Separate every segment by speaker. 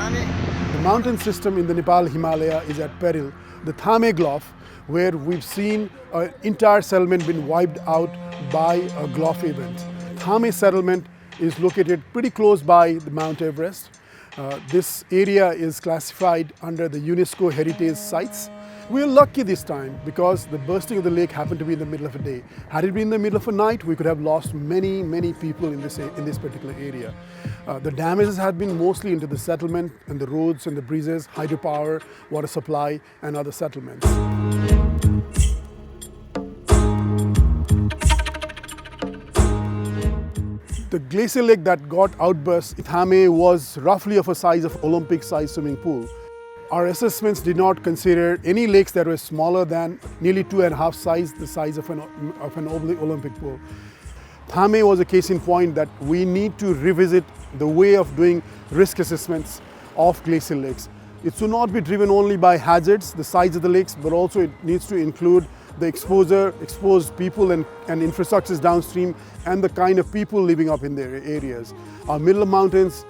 Speaker 1: The mountain system in the Nepal Himalaya is at peril. The Thame Glof, where we've seen an entire settlement been wiped out by a Glof event. Thame settlement is located pretty close by the Mount Everest. This area is classified under the UNESCO Heritage Sites. We are lucky this time because the bursting of the lake happened to be in the middle of the day. Had it been in the middle of the night, we could have lost many people in this particular area. The damages have been mostly into the settlement and the roads and the breezes, hydropower, water supply, and other settlements. The glacial lake that got outburst, Thame, was roughly of a size of Olympic-sized swimming pool. Our assessments did not consider any lakes that were smaller than nearly 2.5 the size of an Olympic pool. Thame was a case in point that we need to revisit the way of doing risk assessments of glacial lakes. It should not be driven only by hazards, the size of the lakes, but also it needs to include the exposed people and infrastructures downstream, and the kind of people living up in their areas. Our middle mountains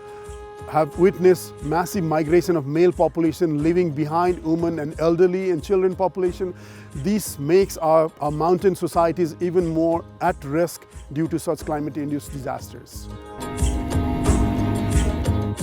Speaker 1: have witnessed massive migration of male population leaving behind women and elderly and children population. This makes our mountain societies even more at risk due to such climate-induced disasters.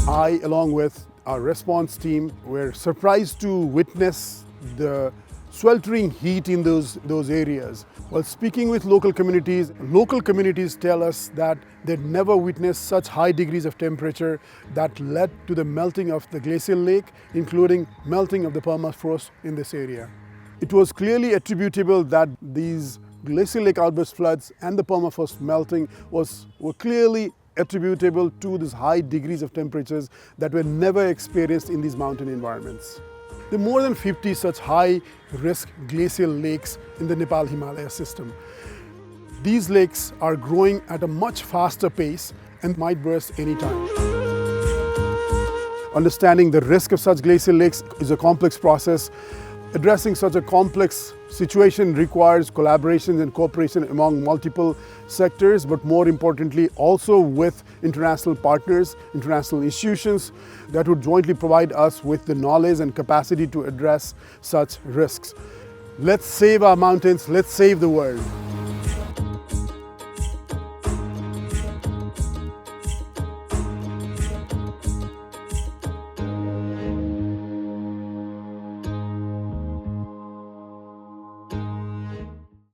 Speaker 1: I, along with our response team, were surprised to witness the sweltering heat in those areas. While speaking with local communities tell us that they'd never witnessed such high degrees of temperature that led to the melting of the glacial lake, including melting of the permafrost in this area. It was clearly attributable that these glacial lake outburst floods and the permafrost melting were clearly attributable to these high degrees of temperatures that were never experienced in these mountain environments. There are more than 50 such high-risk glacial lakes in the Nepal Himalaya system. These lakes are growing at a much faster pace and might burst anytime. Understanding the risk of such glacial lakes is a complex process. Addressing such a complex situation requires collaboration and cooperation among multiple sectors, but more importantly also with international partners, international institutions that would jointly provide us with the knowledge and capacity to address such risks. Let's save our mountains, let's save the world.